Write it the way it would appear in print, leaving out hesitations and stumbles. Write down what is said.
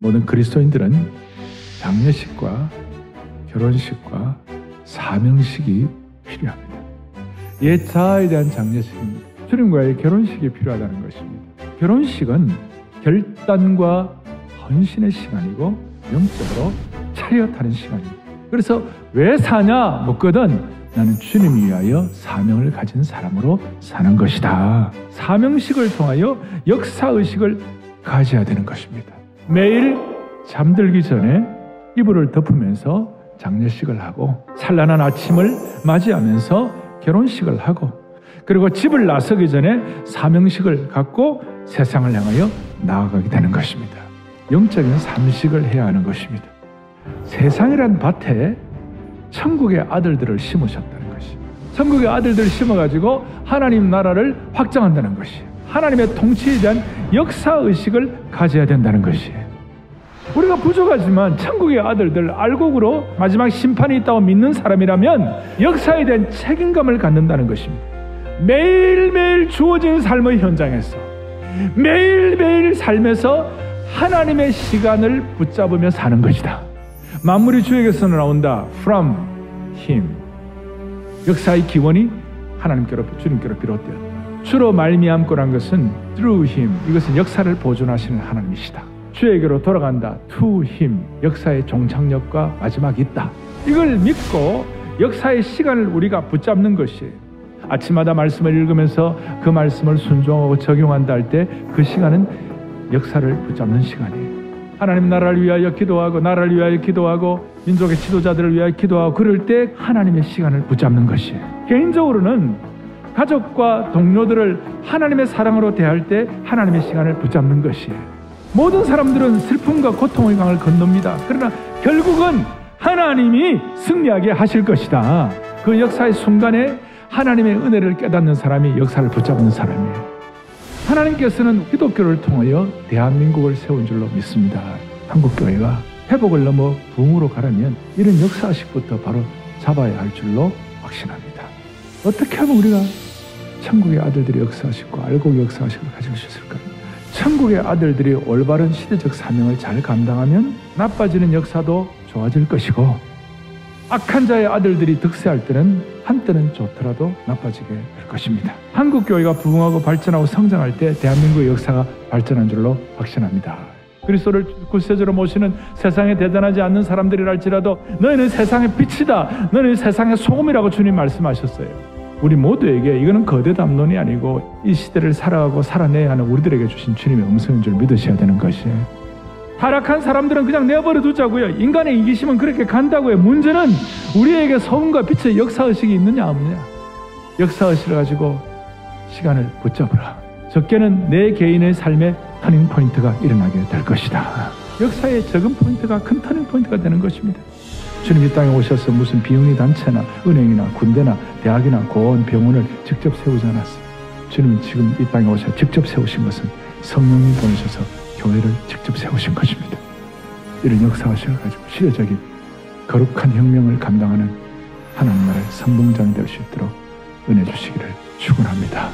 모든 그리스도인들은 장례식과 결혼식과 사명식이 필요합니다. 옛 자아에 대한 장례식입니다. 주님과의 결혼식이 필요하다는 것입니다. 결혼식은 결단과 헌신의 시간이고 영적으로 차렷하는 시간입니다. 그래서 왜 사냐 묻거든 나는 주님 위하여 사명을 가진 사람으로 사는 것이다. 사명식을 통하여 역사의식을 가져야 되는 것입니다. 매일 잠들기 전에 이불을 덮으면서 장례식을 하고 찬란한 아침을 맞이하면서 결혼식을 하고 그리고 집을 나서기 전에 사명식을 갖고 세상을 향하여 나아가게 되는 것입니다. 영적인 삼식을 해야 하는 것입니다. 세상이란 밭에 천국의 아들들을 심으셨다는 것이 천국의 아들들을 심어가지고 하나님 나라를 확장한다는 것이 하나님의 통치에 대한 역사의식을 가져야 된다는 것이에요. 우리가 부족하지만 천국의 아들들 알곡으로 마지막 심판이 있다고 믿는 사람이라면 역사에 대한 책임감을 갖는다는 것입니다. 매일매일 주어진 삶의 현장에서 매일매일 삶에서 하나님의 시간을 붙잡으며 사는 것이다. 만물이 주에게서 나온다. From Him. 역사의 기원이 하나님께로 주님께로 비롯되었다. 주로 말미암고란 것은 Through Him. 이것은 역사를 보존하시는 하나님이시다. 주에게로 돌아간다. To Him. 역사의 종착역과 마지막이 있다. 이걸 믿고 역사의 시간을 우리가 붙잡는 것이에요. 아침마다 말씀을 읽으면서 그 말씀을 순종하고 적용한다 할 때 그 시간은 역사를 붙잡는 시간이에요. 하나님 나라를 위하여 기도하고 나라를 위하여 기도하고 민족의 지도자들을 위하여 기도하고 그럴 때 하나님의 시간을 붙잡는 것이에요. 개인적으로는 가족과 동료들을 하나님의 사랑으로 대할 때 하나님의 시간을 붙잡는 것이에요. 모든 사람들은 슬픔과 고통의 강을 건넙니다. 그러나 결국은 하나님이 승리하게 하실 것이다. 그 역사의 순간에 하나님의 은혜를 깨닫는 사람이 역사를 붙잡는 사람이에요. 하나님께서는 기독교를 통하여 대한민국을 세운 줄로 믿습니다. 한국교회가 회복을 넘어 부흥으로 가려면 이런 역사식부터 바로 잡아야 할 줄로 확신합니다. 어떻게 하면 우리가 천국의 아들들이 역사식과 알곡의 역사식을 가질 수 있을까요? 천국의 아들들이 올바른 시대적 사명을 잘 감당하면 나빠지는 역사도 좋아질 것이고 악한 자의 아들들이 득세할 때는 한때는 좋더라도 나빠지게 될 것입니다. 한국교회가 부흥하고 발전하고 성장할 때 대한민국의 역사가 발전한 줄로 확신합니다. 그리스도를 구세주로 모시는 세상에 대단하지 않는 사람들이랄지라도 너희는 세상의 빛이다. 너희는 세상의 소금이라고 주님 말씀하셨어요. 우리 모두에게 이거는 거대 담론이 아니고 이 시대를 살아가고 살아내야 하는 우리들에게 주신 주님의 음성인 줄 믿으셔야 되는 것이에요. 타락한 사람들은 그냥 내버려 두자고요. 인간의 이기심은 그렇게 간다고요. 문제는 우리에게 소금과 빛의 역사의식이 있느냐 없느냐. 역사의식을 가지고 시간을 붙잡으라. 적게는 내 개인의 삶에 터닝포인트가 일어나게 될 것이다. 역사의 적은 포인트가 큰 터닝포인트가 되는 것입니다. 주님 이 땅에 오셔서 무슨 비영리 단체나 은행이나 군대나 대학이나 고원, 병원을 직접 세우지 않았어요. 주님은 지금 이 땅에 오셔서 직접 세우신 것은 성령님 보내셔서 교회를 직접 세우신 것입니다. 이런 역사의식을 가지고 시대적인 거룩한 혁명을 감당하는 하나님 나라의 선봉장이 될 수 있도록 은혜 주시기를 축원합니다.